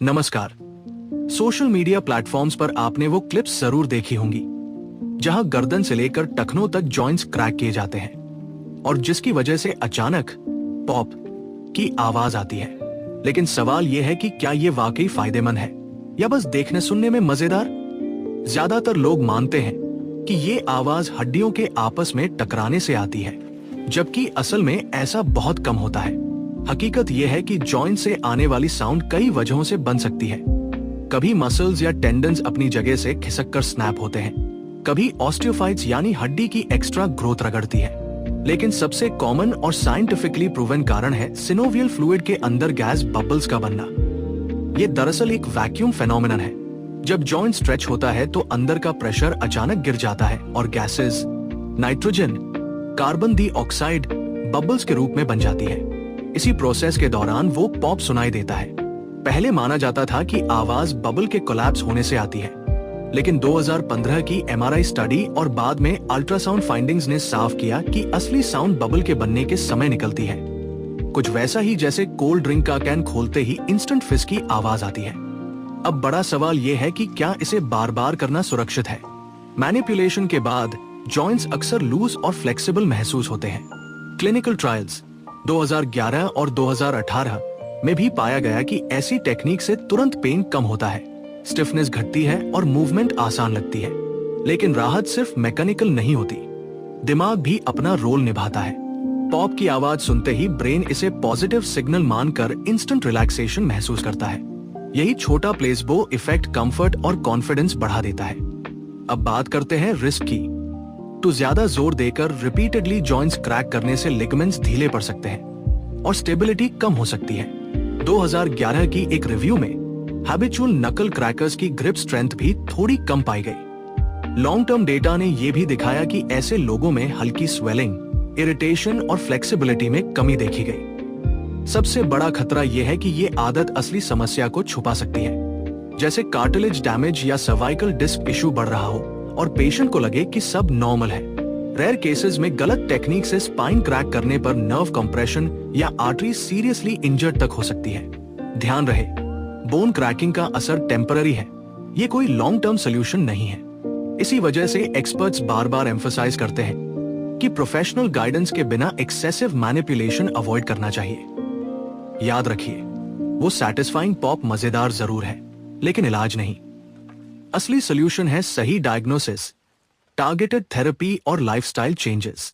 नमस्कार। Social media platforms पर आपने वो क्लिप्स जरूर देखी होंगी जहां गर्दन से लेकर टखनों तक जॉइंट्स क्रैक किए जाते हैं और जिसकी वजह से अचानक पॉप की आवाज आती है। लेकिन सवाल यह है कि क्या ये वाकई फायदेमंद है या बस देखने सुनने में मजेदार। ज्यादातर लोग मानते हैं कि ये आवाज हड्डियों के आपस में टकराने से आती है, जबकि असल में ऐसा बहुत कम होता है। हकीकत यह है कि जॉइंट से आने वाली साउंड कई वजहों से बन सकती है। कभी मसल्स या टेंडन्स अपनी जगह से खिसक कर स्नैप होते हैं, कभी ऑस्टियोफाइट्स यानी हड्डी की एक्स्ट्रा ग्रोथ रगड़ती है। लेकिन सबसे कॉमन और साइंटिफिकली प्रूवन कारण है सिनोवियल फ्लूइड के अंदर गैस बबल्स का बनना। ये दरअसल एक वैक्यूम फेनोमेनन है। जब जॉइंट स्ट्रेच होता है तो अंदर का प्रेशर अचानक गिर जाता है और gases nitrogen, carbon dioxide bubbles के रूप में बन जाती है। इसी प्रोसेस के दौरान वो पॉप सुनाई देता है। पहले माना जाता था कि आवाज बबल के कोलैप्स होने से आती है, लेकिन 2015 की MRI स्टडी और बाद में अल्ट्रासाउंड फाइंडिंग्स ने साफ किया कि असली साउंड बबल के बनने के समय निकलती है। कुछ वैसा ही जैसे कोल्ड ड्रिंक का कैन खोलते ही इंस्टेंट फिज की आवाज आती है। अब बड़ा सवाल यह है कि क्या इसे बार बार करना सुरक्षित है। मैनिपुलेशन के बाद जॉइंट्स अक्सर लूज और फ्लेक्सिबल महसूस होते हैं। क्लिनिकल ट्रायल्स 2011 और 2018 में भी पाया गया कि ऐसी टेक्निक से तुरंत पेन कम होता है, स्टिफनेस घटती है और मूवमेंट आसान लगती है। लेकिन राहत सिर्फ मैकेनिकल नहीं होती, दिमाग भी अपना रोल निभाता है। पॉप की आवाज सुनते ही ब्रेन इसे पॉजिटिव सिग्नल मानकर इंस्टेंट रिलैक्सेशन महसूस करता है। यही छोटा प्लेसबो इफेक्ट कंफर्ट और कॉन्फिडेंस बढ़ा देता है। अब बात करते हैं रिस्क की। तो ज्यादा जोर देकर रिपीटेडली जॉइंट्स क्रैक करने से लिगामेंट्स ढीले पड़ सकते हैं और स्टेबिलिटी कम हो सकती है। 2011 की एक रिव्यू में हैबिचुअल नकल क्रैकर्स की ग्रिप स्ट्रेंथ भी थोड़ी कम पाई गई। लॉन्ग टर्म डेटा ने यह भी दिखाया कि ऐसे लोगों में हल्की स्वेलिंग, इरिटेशन और फ्लेक्सिबिलिटी में कमी देखी गई। सबसे बड़ा खतरा यह है कि ये आदत असली समस्या को छुपा सकती है, जैसे कार्टिलेज डैमेज या सर्वाइकल डिस्क इशू बढ़ रहा हो और पेशेंट को लगे कि सब नॉर्मल है। रेयर केसेस में गलत टेक्निक से स्पाइन क्रैक करने पर नर्व कंप्रेशन या आर्टरी सीरियसली इंजर्ड तक हो सकती है। ध्यान रहे, बोन क्रैकिंग का असर टेम्पररी है, ये कोई लॉन्ग टर्म सोल्यूशन नहीं है। इसी वजह से एक्सपर्ट्स बार बार एम्फसाइज करते हैं कि प्रोफेशनल गाइडेंस के बिना एक्सेसिव मैनिपुलेशन अवॉइड करना चाहिए। याद रखिए, वो सैटिस्फाइंग पॉप मजेदार जरूर है, लेकिन इलाज नहीं। असली सोल्यूशन है सही डायग्नोसिस, टारगेटेड थेरेपी और लाइफस्टाइल चेंजेस।